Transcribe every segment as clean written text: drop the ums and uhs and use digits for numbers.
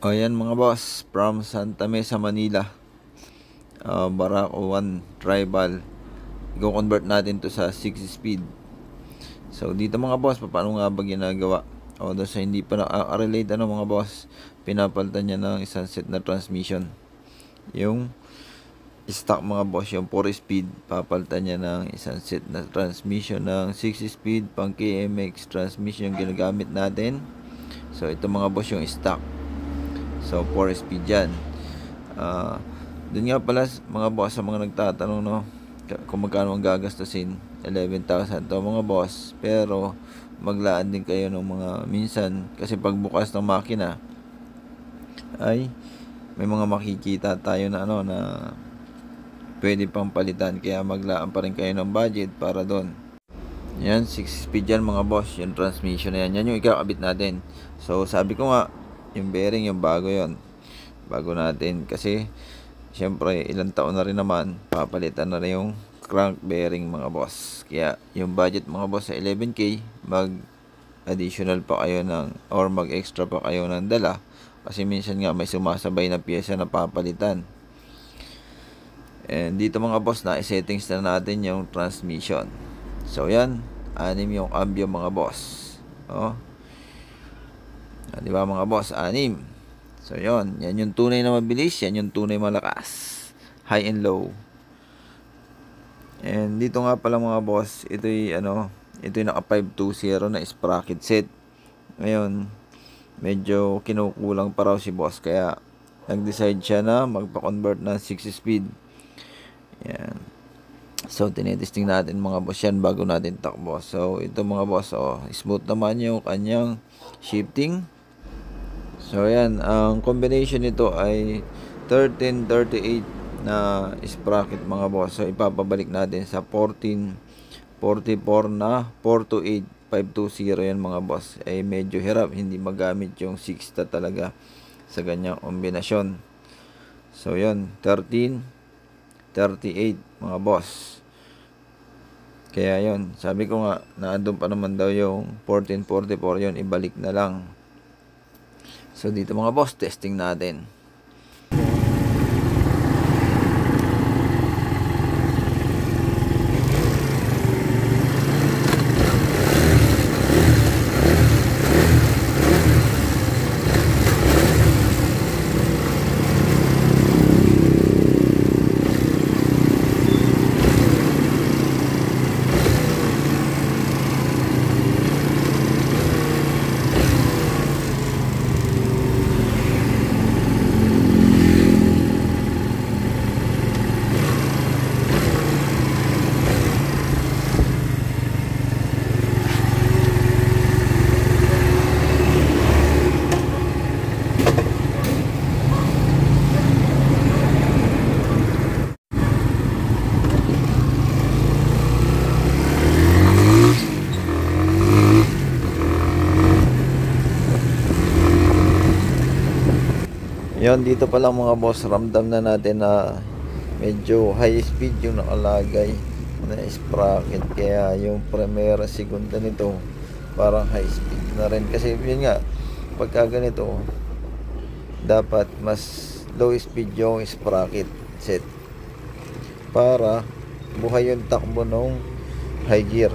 O yan mga boss, from Santa Mesa, Manila, Barako 1 Tribal. I-convert natin to sa 6 speed. So dito mga boss, paano nga ba ginagawa? O doon sa hindi pa relate mga boss, pinapalitan niya ng isang set na transmission. Yung stock mga boss, yung 4 speed, papalitan niya ng isang set na transmission ng 6 speed pang KMX transmission yung ginagamit natin. So ito mga boss yung stock. So 4 speed yan. Dun nga pala mga boss, sa mga nagtatanong no, kung magkano ang gagastusin, 11,000 to mga boss. Pero maglaan din kayo ng mga minsan, kasi pagbukas ng makina ay may mga makikita tayo na na pwede pang palitan, kaya maglaan pa rin kayo ng budget para doon. Yan, 6 speed yan mga boss, yung transmission na yan. Yan yung ikakabit natin. So sabi ko nga, yung bearing yung bago yon, bago natin, kasi syempre ilang taon na rin naman, papalitan na rin yung crank bearing mga boss. Kaya yung budget mga boss sa 11K, mag additional pa kayo or mag extra pa kayo ng dala, kasi minsan nga may sumasabay na pyesa na papalitan. And dito mga boss, na settings na natin yung transmission. So yan, 6 yung cambio mga boss. Di ba mga boss, 6. So yon, yan yung tunay na mabilis, yan yung tunay malakas, high and low. And dito nga pala mga boss, ito'y naka 520 na sprocket set. Ngayon, medyo kinukulang pa raw si boss, kaya nag-decide siya na magpa-convert ng 6 speed. Yan. So tinetesting natin mga boss yan bago natin takbo. So ito mga boss, smooth naman yung kanyang shifting. So yan, ang combination nito ay 1338 na sprocket mga boss. So ipapabalik natin sa 1444 na 428 520 yan mga boss. Ay medyo hirap, hindi magamit yung 6 talaga sa ganyang kombinasyon. So yan, 1338 mga boss. Kaya yon, sabi ko nga, naandun pa naman daw yung 1444, yon ibalik na lang. So dito mga boss, testing natin. Yon, dito pa lang mga boss, ramdam na natin na medyo high speed yung nakalagay na sprocket. Kaya yung primera, segunda nito parang high speed na rin, kasi yun nga, pagka ganito dapat mas low speed yung sprocket set para buhay yung takbo ng high gear.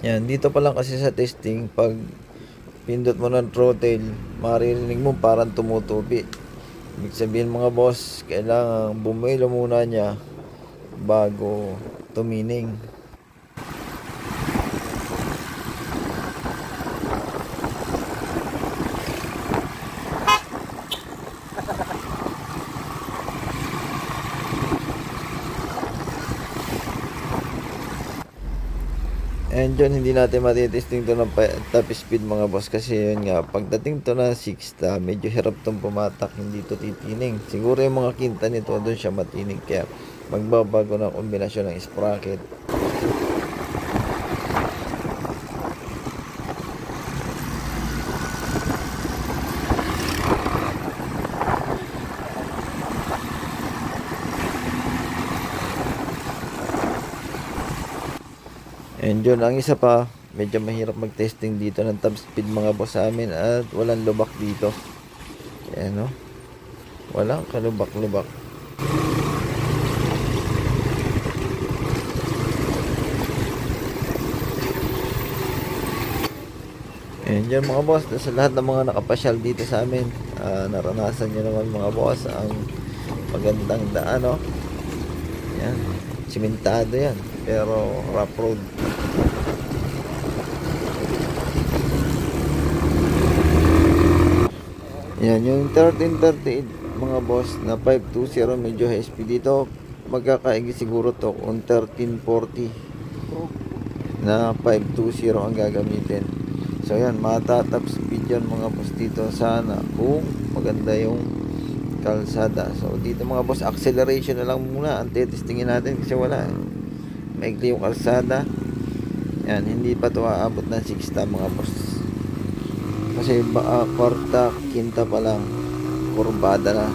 Yan, dito pa lang kasi sa testing, pag pindot mo ng throttle, maririnig mo parang tumutupi. Ibig sabihin mga boss, kailangan bumelo muna niya bago tumining. And yun, hindi natin matitesting to ng top speed mga boss, kasi yun nga, pagdating to na 6 medyo hirap tong pumatak, hindi to titining. Siguro yung mga kinta nito doon siya matinig, kaya magbabago ng kombinasyon ng sprocket. And yun, ang isa pa, medyo mahirap mag-testing dito ng top speed mga boss sa amin at walang lubak dito. Ayan, no? Walang kalubak-lubak. And yun mga boss, sa lahat ng mga nakapasyal dito sa amin, naranasan nyo naman mga boss ang magandang daan, no? Yan, simentado yan, pero rough road. Yan, yung 1338 mga boss na 520 medyo high speed dito, magkakaigi siguro to kung 1340 na 520 ang gagamitin. So yan, matatap speed yan mga boss dito sana kung maganda yung kalsada. So dito mga boss, acceleration na lang muna ang testingin natin kasi wala maigli yung kalsada. Yan, hindi pa to aabot ng 60 mga boss. Kasi baka kwarta, kinta pa lang, kurbada na.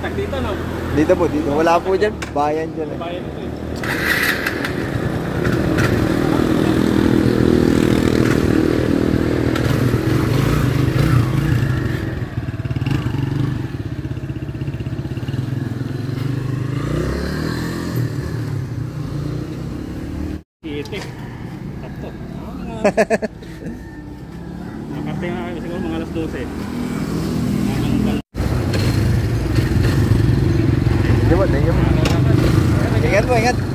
Tag dito, no? Dito po, dito. Wala po dyan. Bayan dyan eh. Bayan ito eh. Itik. Sakto. Nakarte nga kami siguro mga alas 12. Di ba? Ingat po, ingat.